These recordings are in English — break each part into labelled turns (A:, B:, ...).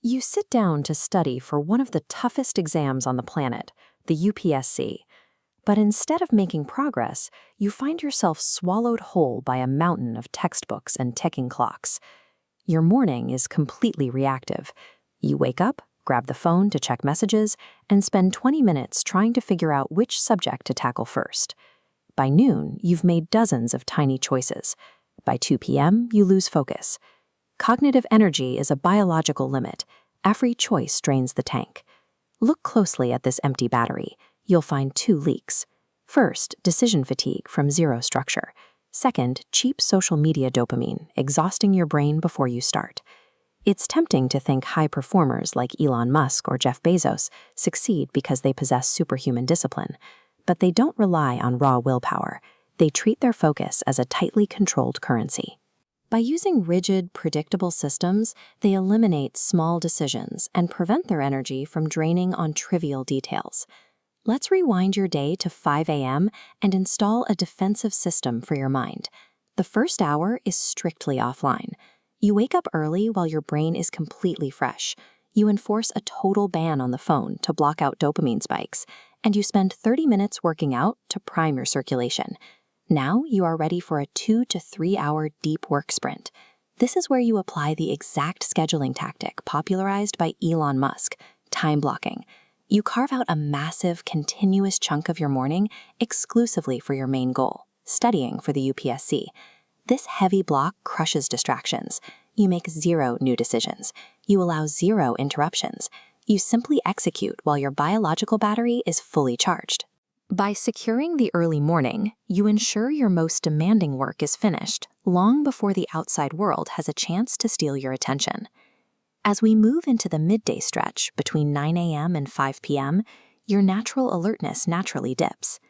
A: You sit down to study for one of the toughest exams on the planet, the UPSC. But instead of making progress, you find yourself swallowed whole by a mountain of textbooks and ticking clocks. Your morning is completely reactive. You wake up, grab the phone to check messages, and spend 20 minutes trying to figure out which subject to tackle first. By noon, you've made dozens of tiny choices. By 2 p.m., you lose focus. Cognitive energy is a biological limit. Every choice drains the tank. Look closely at this empty battery. You'll find 2 leaks. First, decision fatigue from zero structure. Second, cheap social media dopamine, exhausting your brain before you start. It's tempting to think high performers like Elon Musk or Jeff Bezos succeed because they possess superhuman discipline. But they don't rely on raw willpower. They treat their focus as a tightly controlled currency. By using rigid, predictable systems, they eliminate small decisions and prevent their energy from draining on trivial details. Let's rewind your day to 5 a.m. and install a defensive system for your mind. The first hour is strictly offline. You wake up early while your brain is completely fresh. You enforce a total ban on the phone to block out dopamine spikes, and you spend 30 minutes working out to prime your circulation. Now you are ready for a 2 to 3 hour deep work sprint. This is where you apply the exact scheduling tactic popularized by Elon Musk, time blocking. You carve out a massive, continuous chunk of your morning exclusively for your main goal, studying for the UPSC. This heavy block crushes distractions. You make 0 new decisions. You allow 0 interruptions. You simply execute while your biological battery is fully charged. By securing the early morning, you ensure your most demanding work is finished long before the outside world has a chance to steal your attention. As we move into the midday stretch between 9 a.m. and 5 p.m., your natural alertness naturally dips.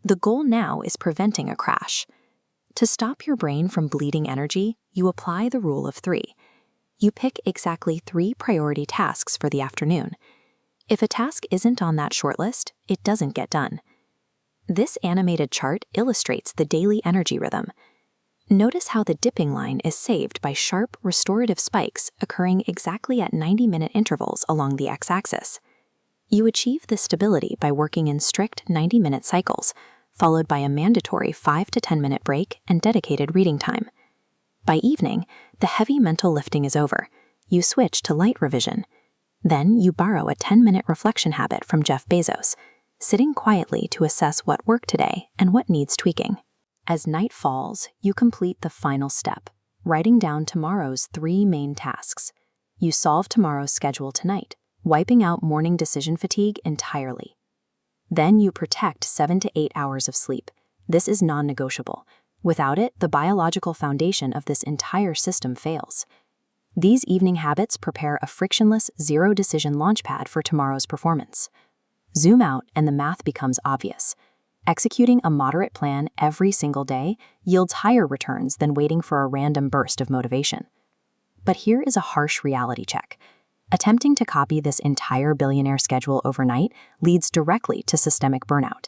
A: The goal now is preventing a crash. To stop your brain from bleeding energy, you apply the rule of 3. You pick exactly 3 priority tasks for the afternoon. If a task isn't on that shortlist, it doesn't get done. This animated chart illustrates the daily energy rhythm. Notice how the dipping line is saved by sharp, restorative spikes occurring exactly at 90-minute intervals along the x-axis. You achieve this stability by working in strict 90-minute cycles, followed by a mandatory 5 to 10-minute break and dedicated reading time. By evening, the heavy mental lifting is over. You switch to light revision. Then you borrow a 10-minute reflection habit from Jeff Bezos, sitting quietly to assess what worked today and what needs tweaking. As night falls, you complete the final step, writing down tomorrow's 3 main tasks. You solve tomorrow's schedule tonight, wiping out morning decision fatigue entirely. Then you protect 7 to 8 hours of sleep. This is non-negotiable. Without it, the biological foundation of this entire system fails. These evening habits prepare a frictionless, zero-decision launchpad for tomorrow's performance. Zoom out and the math becomes obvious. Executing a moderate plan every single day yields higher returns than waiting for a random burst of motivation. But here is a harsh reality check. Attempting to copy this entire billionaire schedule overnight leads directly to systemic burnout.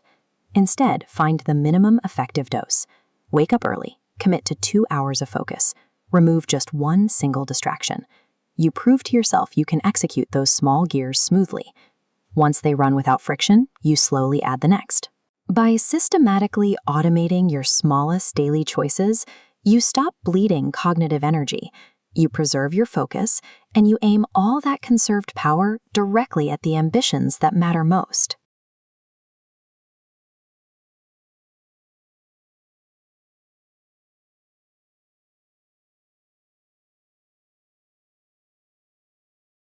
A: Instead, find the minimum effective dose. Wake up early, commit to 2 hours of focus, remove just 1 single distraction. You prove to yourself you can execute those small gears smoothly. Once they run without friction, you slowly add the next. By systematically automating your smallest daily choices, you stop bleeding cognitive energy, you preserve your focus, and you aim all that conserved power directly at the ambitions that matter most.